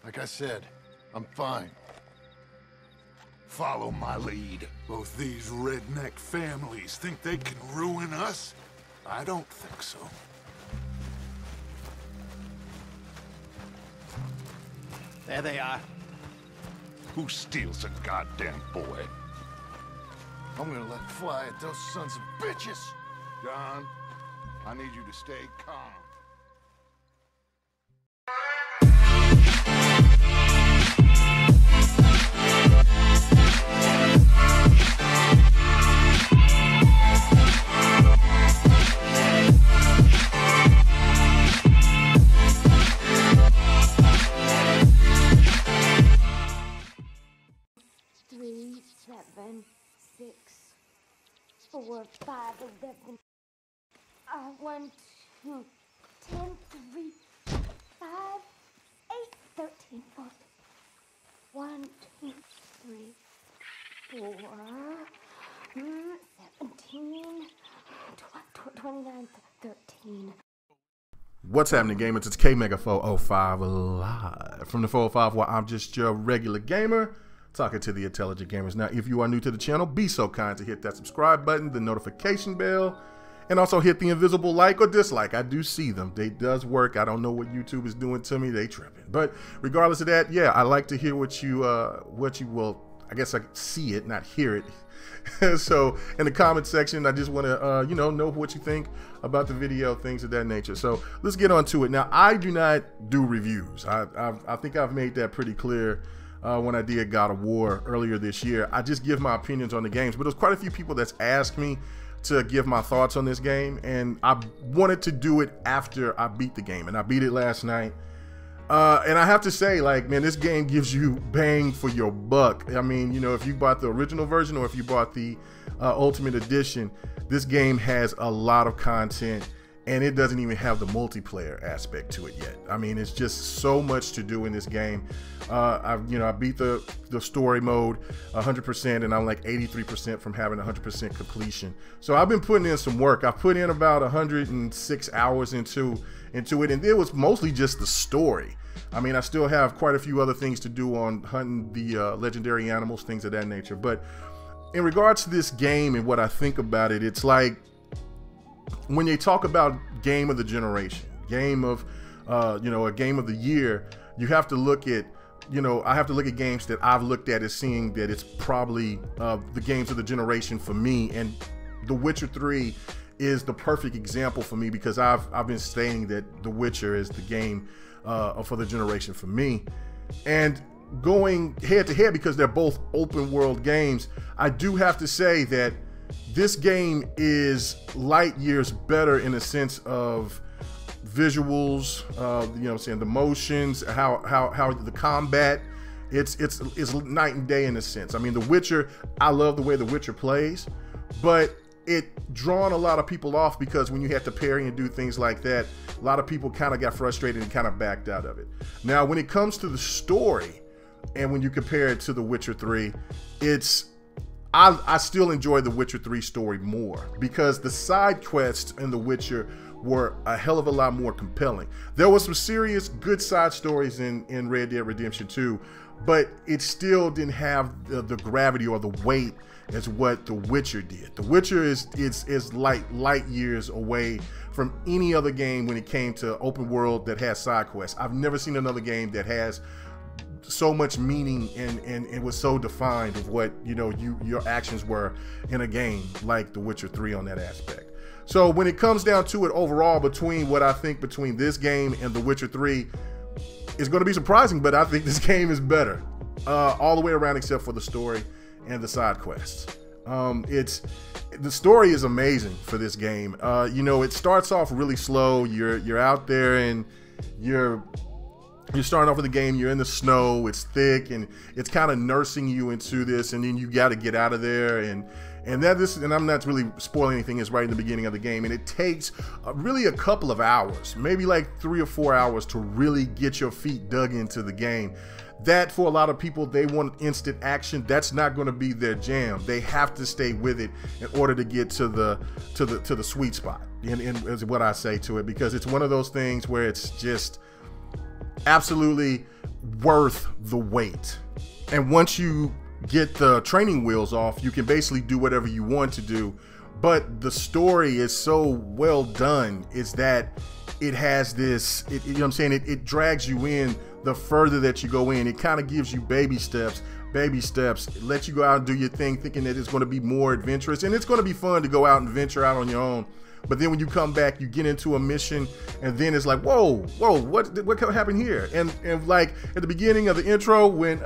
Like I said, I'm fine. Follow my lead. Both these redneck families think they can ruin us? I don't think so. There they are. Who steals a goddamn boy? I'm gonna let fly at those sons of bitches. John, I need you to stay calm. Three, 7, 6, 4, 5, 11. 1, 2, 10, 3, 5, 8, 13, 14. 1, 2, 3, 4, 17, 29, 13. What's happening, gamers? It's K-Mega405 live from the 405, where I'm just your regular gamer talking to the intelligent gamers. Now, if you are new to the channel, be so kind to hit that subscribe button, the notification bell, and also hit the invisible like or dislike. I do see them. They does work. I don't know what YouTube is doing to me. They tripping. But regardless of that, yeah, I like to hear what you will. I guess I see it, not hear it. So in the comment section, I just want to, know what you think about the video, things of that nature. So let's get on to it. Now, I do not do reviews. I think I've made that pretty clear when I did God of War earlier this year. I just give my opinions on the games, but there's quite a few people that's asked me to give my thoughts on this game, and I wanted to do it after I beat the game, and I beat it last night. And I have to say, like, man, this game gives you bang for your buck. I mean, if you bought the original version or if you bought the Ultimate Edition, this game has a lot of content, and it doesn't even have the multiplayer aspect to it yet. I mean, it's just so much to do in this game. I beat the story mode 100%, and I'm like 83% from having 100% completion. So I've been putting in some work. I've put in about 106 hours into it, and it was mostly just the story. I mean, I still have quite a few other things to do on hunting the legendary animals, things of that nature. But in regards to this game and what I think about it, it's like when you talk about game of the generation, game of a game of the year, you have to look at, I have to look at games that I've looked at as seeing that it's probably the games of the generation for me, and The Witcher 3 is the perfect example for me, because I've been saying that The Witcher is the game for the generation for me. And going head to head, because they're both open world games, I do have to say that this game is light years better in the sense of visuals, the motions, how the combat, it's night and day in a sense. I mean, The Witcher, I love the way The Witcher plays, but it drawn a lot of people off, because when you had to parry and do things like that, a lot of people kind of got frustrated and kind of backed out of it. Now, when it comes to the story, and when you compare it to The Witcher 3, I still enjoy The Witcher 3 story more, because the side quests in The Witcher were a hell of a lot more compelling. There was some serious good side stories in Red Dead Redemption 2, but it still didn't have the gravity or the weight as what The Witcher did. The Witcher is light years away from any other game when it came to open world that has side quests. I've never seen another game that has so much meaning and it was so defined of what your actions were in a game like The Witcher 3 on that aspect. So when it comes down to it overall, between what I think between this game and The Witcher 3, it's going to be surprising, but I think this game is better all the way around, except for the story and the side quests. The story is amazing for this game. It starts off really slow. You're out there and you're starting off with the game, you're in the snow, it's thick, and it's kind of nursing you into this, and then you got to get out of there, and I'm not really spoiling anything, it's right in the beginning of the game, and it takes really a couple of hours, maybe like 3 or 4 hours to really get your feet dug into the game. That, for a lot of people, they want instant action. That's not going to be their jam. They have to stay with it in order to get to the sweet spot, and is what I say to it, because it's one of those things where it's just absolutely worth the wait. And once you get the training wheels off, you can basically do whatever you want to do. But the story is so well done, is that it has this, you know what I'm saying? It drags you in the further that you go in. It kind of gives you baby steps, it lets you go out and do your thing, thinking that it's going to be more adventurous. And it's going to be fun to go out and venture out on your own. But then when you come back, you get into a mission, and then it's like, whoa, what happened here? And like at the beginning of the intro, when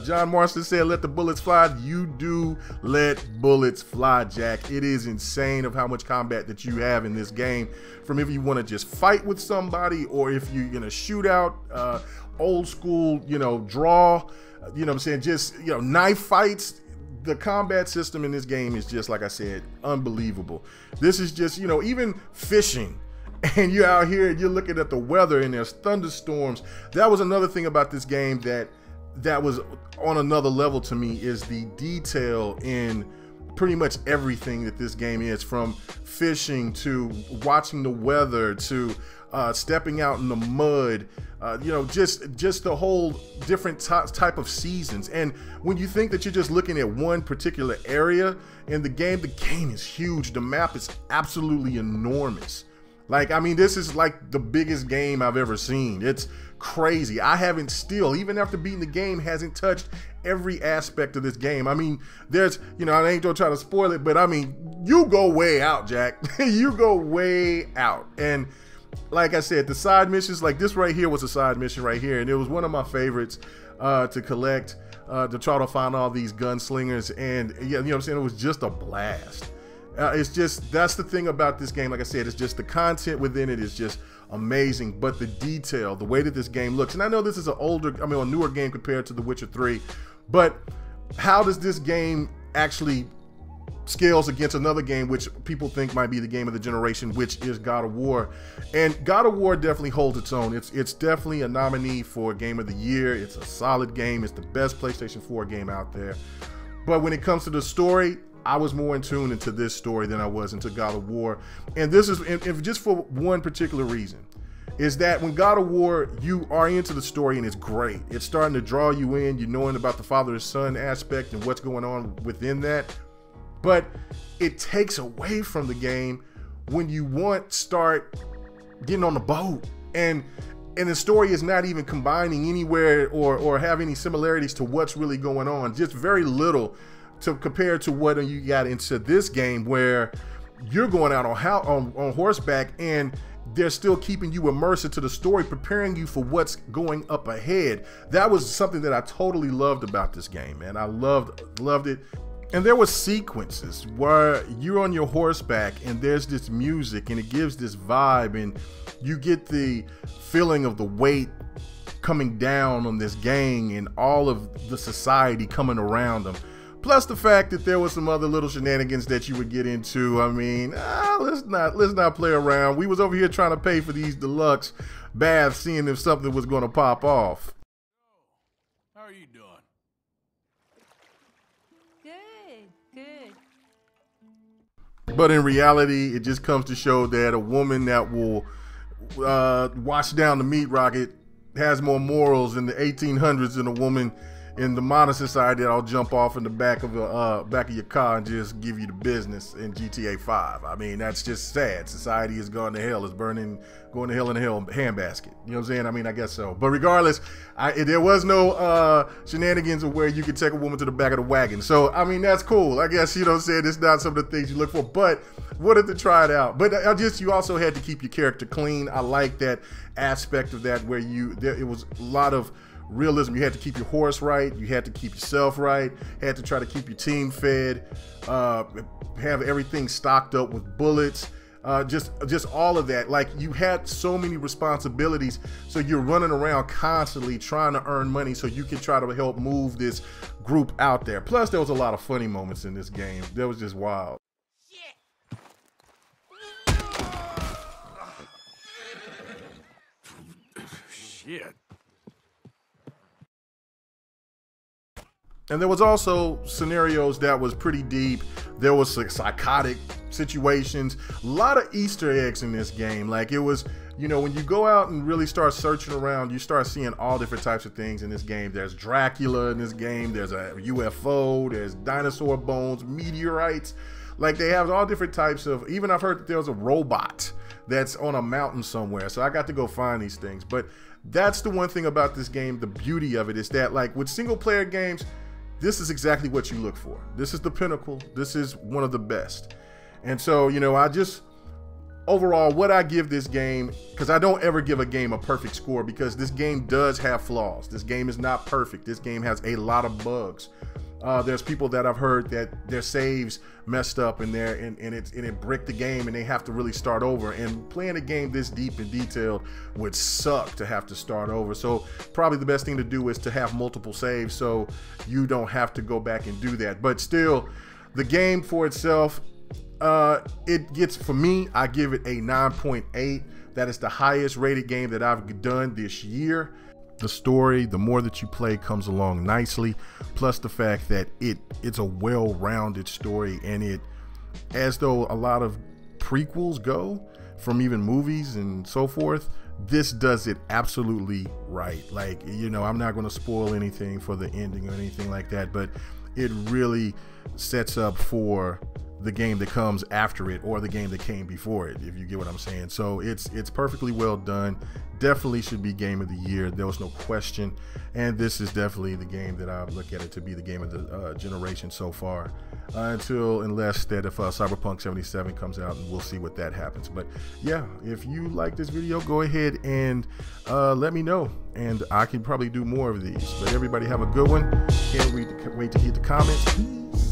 John Marston said, "Let the bullets fly," you do let bullets fly, Jack. It is insane of how much combat that you have in this game. From if you want to just fight with somebody, or if you're in a shootout, old school, you know, draw, you know what I'm saying, just, you know, knife fights. The combat system in this game is just, like I said, unbelievable. This is just, you know, even fishing, and you're out here and you're looking at the weather and there's thunderstorms. That was another thing about this game that was on another level to me, is the detail in pretty much everything that this game is, from fishing to watching the weather to stepping out in the mud, you know, just the whole different type of seasons. And when you think that you're just looking at one particular area in the game is huge. The map is absolutely enormous. Like, I mean, this is like the biggest game I've ever seen. It's crazy. I haven't still, even after beating the game, hasn't touched every aspect of this game. I mean, there's, you know, I ain't gonna try to spoil it, but I mean, you go way out, Jack. You go way out. And like I said, the side missions, like this right here was a side mission right here, and it was one of my favorites to collect, to try to find all these gunslingers. And yeah, you know what I'm saying, it was just a blast. It's just, that's the thing about this game. Like I said, it's just the content within it is just amazing, but the detail, the way that this game looks, and I know this is a newer game compared to The Witcher 3, but how does this game actually scales against another game which people think might be the game of the generation, which is God of War? And God of War definitely holds its own. It's definitely a nominee for Game of the Year. It's a solid game. It's the best PlayStation 4 game out there. But when it comes to the story, I was more in tune into this story than I was into God of War. And this is and just for one particular reason, is that when God of War, you are into the story and it's great. It's starting to draw you in. You're knowing about the father-son aspect and what's going on within that. But it takes away from the game when you start getting on the boat, and the story is not even combining anywhere or have any similarities to what's really going on. Just very little to compare to what you got into this game, where you're going out on horseback, and they're still keeping you immersed into the story, preparing you for what's going up ahead. That was something that I totally loved about this game, man. I loved it. And there were sequences where you're on your horseback and there's this music and it gives this vibe, and you get the feeling of the weight coming down on this gang and all of the society coming around them. Plus the fact that there was some other little shenanigans that you would get into. I mean, let's not play around. We was over here trying to pay for these deluxe baths, seeing if something was going to pop off. How are you doing? Good. But in reality, it just comes to show that a woman that will wash down the meat rocket has more morals in the 1800s than a woman in the modern society that'll jump off in the back of your car and just give you the business in GTA 5. I mean, that's just sad. Society has gone to hell. It's going to hell in a handbasket. You know what I'm saying? I mean, I guess so. But regardless, there was no shenanigans of where you could take a woman to the back of the wagon. So, I mean, that's cool. I guess, you know what I'm saying, it's not some of the things you look for, but wanted to try it out. But you also had to keep your character clean. I like that aspect of that, where it was a lot of realism. You had to keep your horse right, you had to keep yourself right, had to try to keep your team fed, have everything stocked up with bullets, just all of that. Like, you had so many responsibilities, so you're running around constantly trying to earn money so you can try to help move this group out there. Plus there was a lot of funny moments in this game. That was just wild. Shit. And there was also scenarios that was pretty deep. There was like psychotic situations, a lot of Easter eggs in this game. Like, it was you know, when you go out and really start searching around, you start seeing all different types of things in this game. There's Dracula in this game. There's a UFO. There's dinosaur bones, meteorites. Like, they have all different types of, even I've heard that there's a robot that's on a mountain somewhere. So I got to go find these things. But that's the one thing about this game. The beauty of it is that, like, with single player games, this is exactly what you look for. This is the pinnacle. This is one of the best. And so, you know, overall, what I give this game, because I don't ever give a game a perfect score, because this game does have flaws. This game is not perfect. This game has a lot of bugs. There's people that I've heard that their saves messed up and it bricked the game and they have to really start over. And playing a game this deep and detailed would suck to have to start over. So probably the best thing to do is to have multiple saves so you don't have to go back and do that. But still, the game for itself, it gets, for me, I give it a 9.8. That is the highest rated game that I've done this year. The story, the more that you play, comes along nicely, plus the fact that it's a well-rounded story, and it, as though a lot of prequels go from even movies and so forth, this does it absolutely right. Like, you know, I'm not going to spoil anything for the ending or anything like that, but it really sets up for the game that comes after it, or the game that came before it, if you get what I'm saying. So it's perfectly well done. Definitely should be game of the year. There was no question. And this is definitely the game that I look at it to be the game of the generation so far. Unless that if Cyberpunk 77 comes out, and we'll see what that happens. But yeah, if you like this video, go ahead and let me know, and I can probably do more of these. But everybody have a good one. Can't wait to hear the comments. Peace.